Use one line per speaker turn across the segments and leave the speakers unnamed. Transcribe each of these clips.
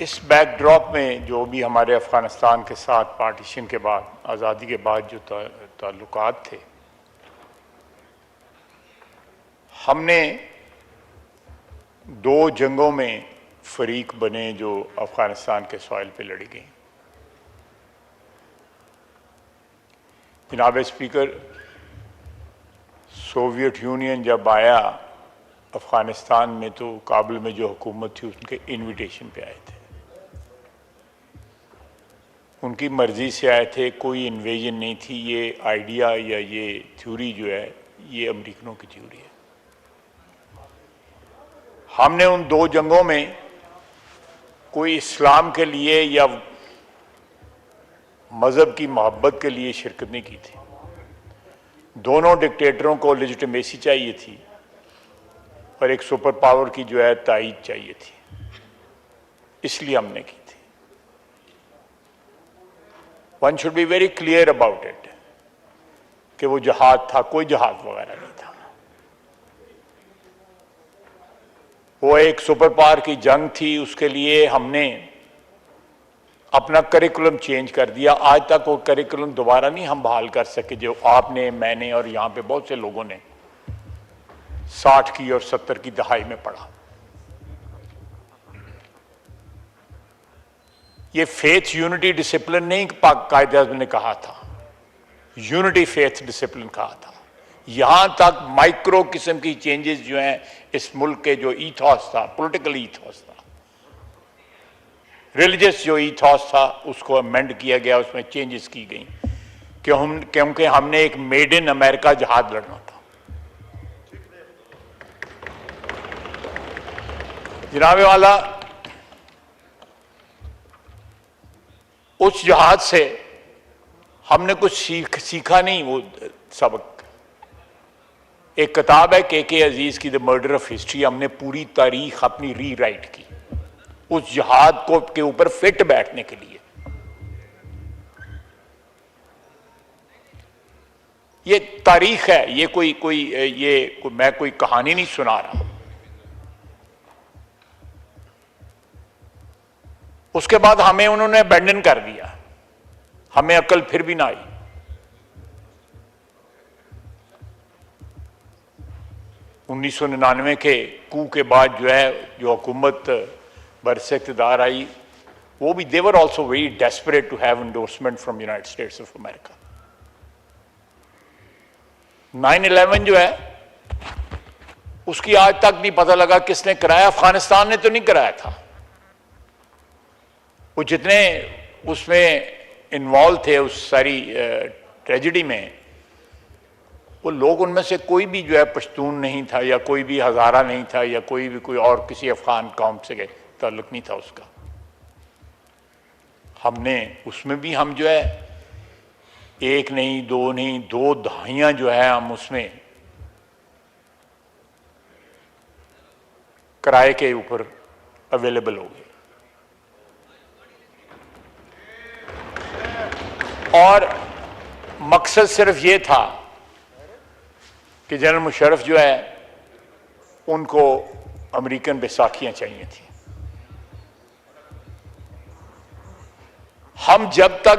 इस बैकड्रॉप में जो भी हमारे अफ़गानिस्तान के साथ पार्टीशन के बाद, आज़ादी के बाद जो ताल्लुकात थे, हमने दो जंगों में फरीक बने जो अफ़गानिस्तान के सॉइल पे लड़ी गई। जनाब स्पीकर, सोवियत यूनियन जब आया अफ़गानिस्तान में तो काबुल में जो हुकूमत थी उनके इनविटेशन पे आए थे, उनकी मर्ज़ी से आए थे, कोई इन्वेजन नहीं थी। ये आइडिया या ये थ्योरी जो है ये अमेरिकनों की थ्योरी है। हमने उन दो जंगों में कोई इस्लाम के लिए या मज़हब की मोहब्बत के लिए शिरकत नहीं की थी। दोनों डिक्टेटरों को लेजिटिमेसी चाहिए थी और एक सुपर पावर की जो है तायीद चाहिए थी, इसलिए हमने की थी। One should be very clear about it कि वो जहाद था, कोई जहाद वगैरह नहीं था। वो एक सुपर पावर की जंग थी, उसके लिए हमने अपना करिकुलम चेंज कर दिया। आज तक वो करिकुलम दोबारा नहीं हम बहाल कर सके जो आपने, मैंने और यहाँ पे बहुत से लोगों ने 60 की और 70 की दहाई में पढ़ा। ये फेथ यूनिटी डिसिप्लिन नहीं कायदे आज़म ने कहा था, यूनिटी फेथ डिसिप्लिन कहा था। यहां तक माइक्रो किस्म की चेंजेस जो हैं इस मुल्क के जो ईथॉस था, पॉलिटिकल ईथॉस था, रिलीजियस जो ईथॉस था, उसको अमेंड किया गया, उसमें चेंजेस की गई क्योंकि हमने एक मेड इन अमेरिका जहाज लड़ना था। जनाबे वाला, उस जहाज से हमने कुछ सीखा नहीं। वो सबक, एक किताब है के अजीज की, द मर्डर ऑफ हिस्ट्री। हमने पूरी तारीख अपनी री राइट की उस जहाज को के ऊपर फिट बैठने के लिए। ये तारीख है, ये मैं कोई कहानी नहीं सुना रहा। उसके बाद हमें उन्होंने अबैंडन कर दिया, हमें अकल फिर भी ना आई। उन्नीस सौ 99 के कू के बाद जो है जो हुकूमत बरसे इक़्तिदार आई, वो भी they were also very desperate to have endorsement from United States of America. 9/11 जो है उसकी आज तक नहीं पता लगा किसने कराया। अफगानिस्तान ने तो नहीं कराया था। वो जितने उसमें इन्वॉल्व थे उस सारी ट्रेजेडी में, वो लोग, उनमें से कोई भी जो है पश्तून नहीं था या कोई भी हज़ारा नहीं था या कोई भी कोई और किसी अफगान कौम से ताल्लुक नहीं था उसका। हमने उसमें भी हम जो है एक नहीं, दो नहीं, 2 दहाइयां जो है हम उसमें किराए के ऊपर अवेलेबल हो गए। और मकसद सिर्फ ये था कि जनरल मुशर्रफ जो है उनको अमेरिकन बैसाखियां चाहिए थी। हम जब तक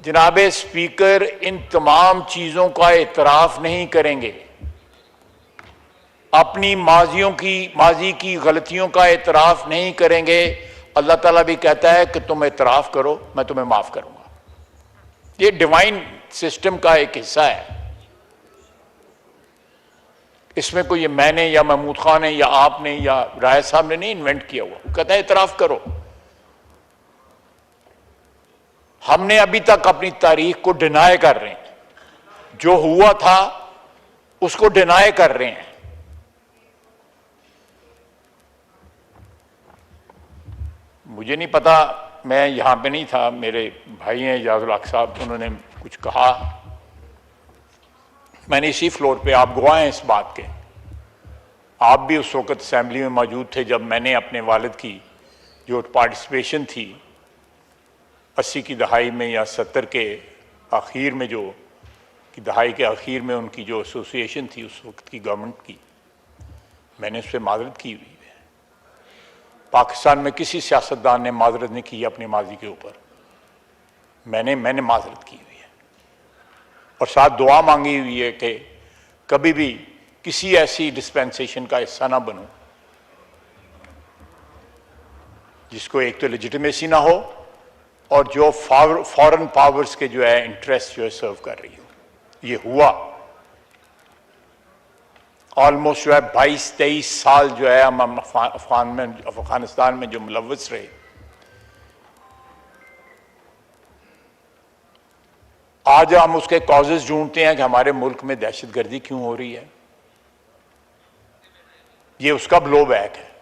जनाबे स्पीकर इन तमाम चीजों का एतराफ नहीं करेंगे, अपनी माजी की गलतियों का एतराफ नहीं करेंगे, अल्लाह ताला भी कहता है कि तुम एतराफ करो, मैं तुम्हें माफ करूंगा। ये डिवाइन सिस्टम का एक हिस्सा है। इसमें कोई ये मैंने या महमूद खान ने या आपने या राय साहब ने नहीं इन्वेंट किया हुआ। कहता है इतराफ करो। हमने अभी तक अपनी तारीख को डिनाई कर रहे हैं, जो हुआ था उसको डिनाई कर रहे हैं। मुझे नहीं पता, मैं यहां पे नहीं था, मेरे भाई हैं इजाजुल हक साहब, उन्होंने कुछ कहा, मैंने इसी फ्लोर पे, आप गवाह हैं इस बात के, आप भी उस वक्त असेंबली में मौजूद थे जब मैंने अपने वालिद की जो पार्टिसिपेशन थी 80 की दहाई में या 70 के आखिर में, जो कि दहाई के आखिर में उनकी जो एसोसिएशन थी उस वक्त की गवर्नमेंट की, मैंने उस पर माजरत की हुई है। पाकिस्तान में किसी सियासतदान ने माजरत नहीं की अपनी माजी के ऊपर। मैंने माजरत की हुई है और साथ दुआ मांगी हुई है कि कभी भी किसी ऐसी डिस्पेंसेशन का हिस्सा ना बनूं जिसको एक तो लेजिटिमेसी ना हो और जो फॉरेन पावर्स के जो है इंटरेस्ट जो है सर्व कर रही हो। ये हुआ ऑलमोस्ट जो है 22-23 साल जो है हम अफगानिस्तान में जो मुलव्वस रहे। आज हम उसके कॉजेज ढूंढते हैं कि हमारे मुल्क में दहशतगर्दी क्यों हो रही है। ये उसका ब्लो बैक है।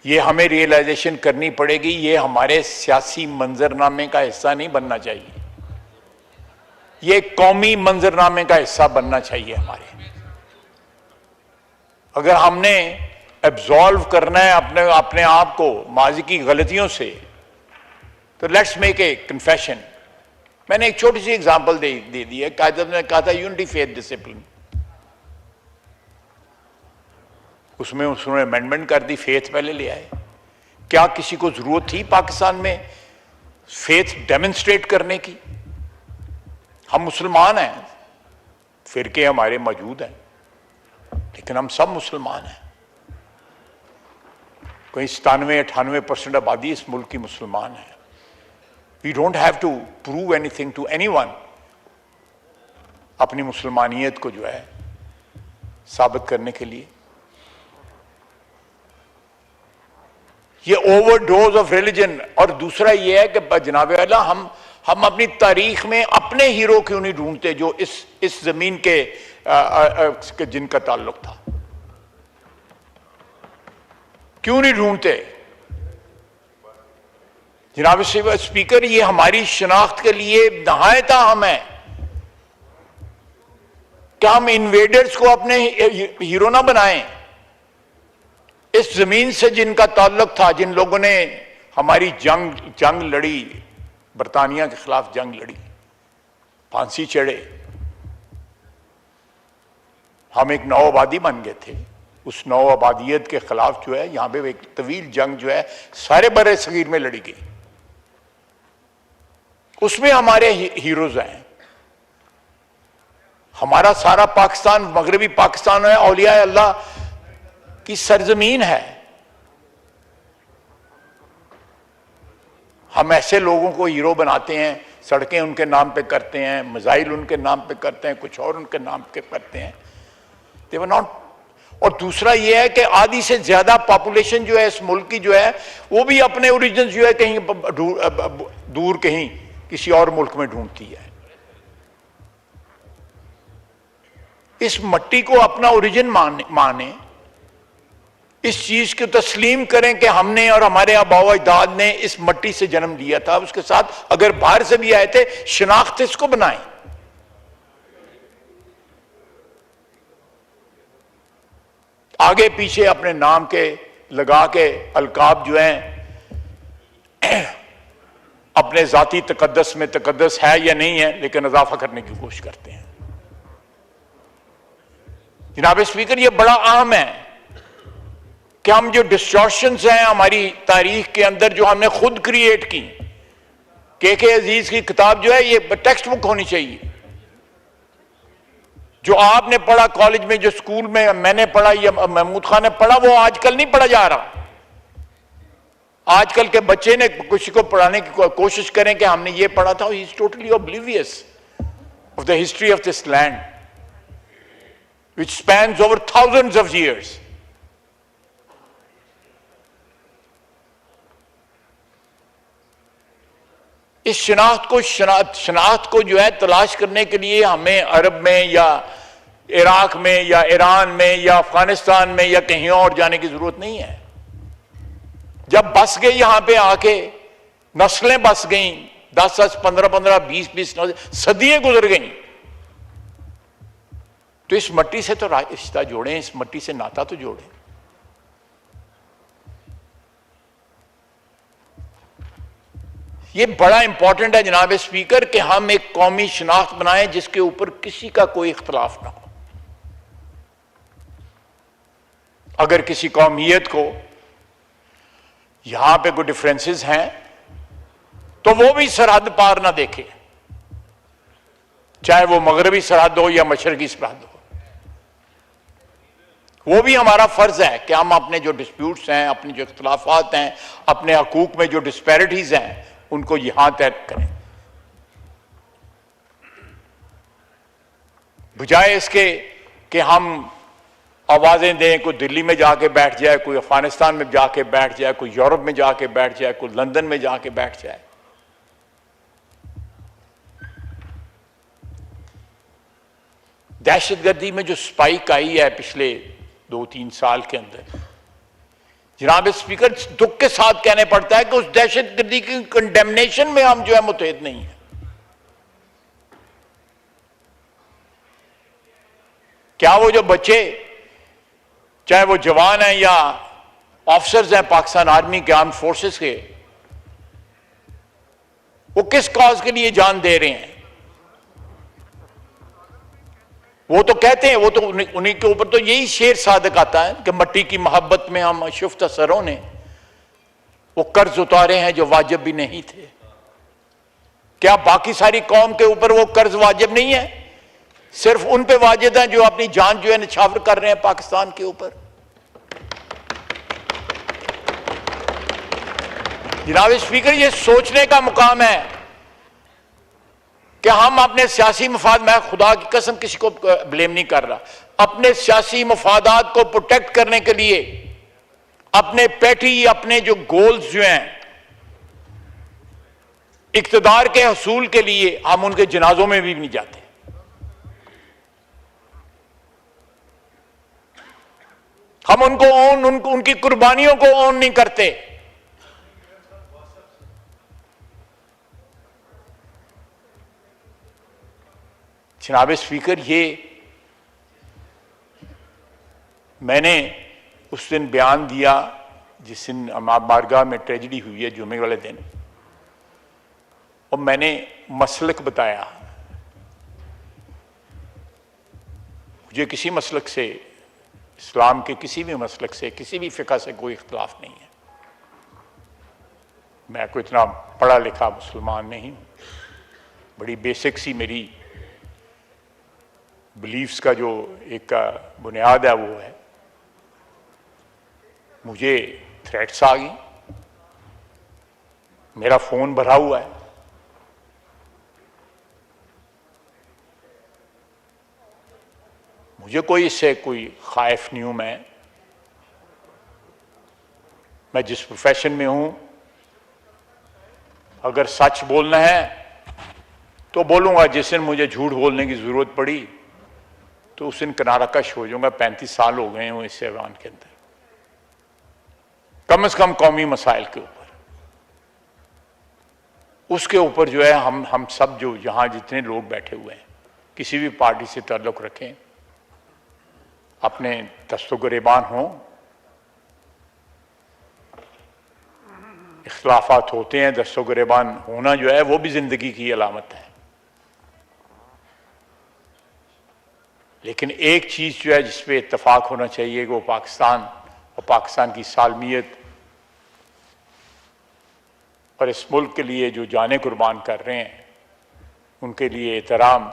ये हमें रियलाइजेशन करनी पड़ेगी, ये हमारे सियासी मंजरनामे का हिस्सा नहीं बनना चाहिए, ये कौमी मंजरनामे का हिस्सा बनना चाहिए हमारे। अगर हमने एब्जॉल्व करना है अपने आप को माजी की गलतियों से, तो लेट्स मेक ए कन्फेशन। मैंने एक छोटी सी एग्जांपल दे दी है। कायदे ने कहा था यूनिटी फेथ डिसिप्लिन, उसमें उसने अमेंडमेंट कर दी, फेथ पहले ले आए। क्या किसी को जरूरत थी पाकिस्तान में फेथ डेमोन्स्ट्रेट करने की? हम मुसलमान हैं, फिरके हमारे मौजूद हैं, लेकिन हम सब मुसलमान हैं। कोई 97-98% आबादी इस मुल्क की मुसलमान है। We don't have to prove anything to anyone अपनी मुसलमानियत को जो है साबित करने के लिए। ये ओवरडोज ऑफ रिलीजन। और दूसरा ये है कि जनाब आला हम अपनी तारीख में अपने हीरो क्यों नहीं ढूंढते जो इस जमीन के जिनका ताल्लुक था, क्यों नहीं ढूंढते? जनाब स्पीकर, ये हमारी शनाख्त के लिए नहायत अहम है। क्या हम इन्वेडर्स को अपने हीरो ना बनाएं? इस जमीन से जिनका ताल्लुक था, जिन लोगों ने हमारी जंग लड़ी, बरतानिया के खिलाफ जंग लड़ी, फांसी चढ़े, हम एक नौ आबादी बन गए थे। उस नौ आबादियत के खिलाफ जो है यहां पे एक तवील जंग जो है सारे बड़े सगीर में लड़ी गई। उसमें हमारे हीरोज हैं। हमारा सारा पाकिस्तान मगरबी पाकिस्तान है, औलिया अल्लाह की सरजमीन है। हम ऐसे लोगों को हीरो बनाते हैं, सड़कें उनके नाम पे करते हैं, मिसाइल उनके नाम पे करते हैं, कुछ और उनके नाम पे करते हैं। दे वर नॉट। और दूसरा यह है कि आधी से ज्यादा पॉपुलेशन जो है इस मुल्क की जो है वो भी अपने ओरिजिन जो है कहीं दूर कहीं किसी और मुल्क में ढूंढती है। इस मट्टी को अपना ओरिजिन माने, इस चीज को तस्लीम करें कि हमने और हमारे आबाओ अजदाद ने इस मट्टी से जन्म लिया था। उसके साथ अगर बाहर से भी आए थे, शनाख्त इसको बनाएं। आगे पीछे अपने नाम के लगा के अलकाब जो हैं अपने जाती तकद्दस में तकद्दस है या नहीं है, लेकिन इजाफा करने की कोशिश करते हैं। जनाब स्पीकर, यह बड़ा अहम है कि हम जो डिस्टॉर्शंस हैं हमारी तारीख के अंदर जो हमने खुद क्रिएट की, के अजीज की किताब जो है ये टेक्स्ट बुक होनी चाहिए। जो आपने पढ़ा कॉलेज में, जो स्कूल में मैंने पढ़ा या महमूद खान ने पढ़ा, वो आजकल नहीं पढ़ा जा रहा। आजकल के बच्चे ने किसी को पढ़ाने की कोशिश करें कि हमने ये पढ़ा था, he is totally oblivious of the history of this land which spans over thousands of years. इस शनाख्त को जो है तलाश करने के लिए हमें अरब में या इराक में या ईरान में या अफगानिस्तान में या कहीं और जाने की जरूरत नहीं है। जब बस गए यहां पे आके, नस्लें बस गईं, 10-10, 15-15, 20-20 सदियां गुजर गईं, तो इस मट्टी से तो रिश्ता जोड़ें, इस मट्टी से नाता तो जोड़ें। ये बड़ा इंपॉर्टेंट है जनाब स्पीकर कि हम एक कौमी शनाख्त बनाएं जिसके ऊपर किसी का कोई इख्तलाफ ना हो। अगर किसी कौमियत को यहां पे कोई डिफरेंसेस हैं तो वो भी सरहद पार ना देखे, चाहे वो मगरबी सरहद हो या मशरकी सरहद हो। वो भी हमारा फर्ज है कि हम अपने जो डिस्प्यूट्स हैं, अपने जो इख्तलाफात हैं, अपने हकूक में जो डिस्पैरिटीज हैं, उनको यहां तय करें, बजाय इसके कि हम आवाजें दें, कोई दिल्ली में जाके बैठ जाए, कोई अफगानिस्तान में जाके बैठ जाए, कोई यूरोप में जाके बैठ जाए, कोई लंदन में जाके बैठ जाए। दहशतगर्दी में जो स्पाइक आई है पिछले 2-3 साल के अंदर, जनाब स्पीकर, दुख के साथ कहने पड़ता है कि उस दहशतगर्दी की कंडेमनेशन में हम जो है मुतहद नहीं है। क्या वो जो बच्चे, चाहे वो जवान हैं या ऑफिसर्स हैं पाकिस्तान आर्मी के, आर्म फोर्सेस के, वो किस कॉज के लिए जान दे रहे हैं? वो तो कहते हैं, वो तो उन्हीं के ऊपर तो यही शेर सादक आता है कि मट्टी की मोहब्बत में हम शुफ्ता सरों ने वो कर्ज उतारे हैं जो वाजिब भी नहीं थे। क्या बाकी सारी कौम के ऊपर वो कर्ज वाजिब नहीं है? सिर्फ उन पे वाजिब है जो अपनी जान जो है निछावर कर रहे हैं पाकिस्तान के ऊपर। जनाब स्पीकर, ये सोचने का मुकाम है कि हम अपने सियासी मफाद, मैं खुदा की कसम किसी को ब्लेम नहीं कर रहा, अपने सियासी मफादात को प्रोटेक्ट करने के लिए, अपने पैटी, अपने जो गोल्स जो हैं इक्तदार के हसूल के लिए, हम उनके जनाजों में भी नहीं जाते। हम उनकी कुर्बानियों को ऑन नहीं करते। जनाब स्पीकर, ये मैंने उस दिन बयान दिया जिस दिन बारगाह में ट्रेजिडी हुई है जुमे वाले दिन, और मैंने मसलक बताया। मुझे किसी मसलक से, इस्लाम के किसी भी मसलक से, किसी भी फ़िक़ा से कोई इख्तलाफ नहीं है। मैं कोई इतना पढ़ा लिखा मुसलमान नहीं हूँ। बड़ी बेसिक सी मेरी बिलीफ्स का जो एक बुनियाद है वो है। मुझे थ्रेट्स आ गई, मेरा फ़ोन भरा हुआ है, मुझे कोई इससे कोई खाइफ नहीं हूं। मैं जिस प्रोफेशन में हूं, अगर सच बोलना है तो बोलूंगा। जिस दिन मुझे झूठ बोलने की जरूरत पड़ी तो उस दिन किनारा कश हो जाऊंगा। 35 साल हो गए हूं इस ऐवान के अंदर, कम से कम कौमी मसाइल के ऊपर, उसके ऊपर जो है हम सब जो यहां जितने लोग बैठे हुए हैं, किसी भी पार्टी से ताल्लुक रखें, अपने दस्तगिरेबान हों। इख्तलाफात होते हैं, दस्तगिरेबान होना जो है वो भी जिंदगी की अलामत है। लेकिन एक चीज जो है जिस पे इत्तफाक होना चाहिए वो पाकिस्तान और पाकिस्तान की सालमियत और इस मुल्क के लिए जो जानें कुर्बान कर रहे हैं उनके लिए एहतराम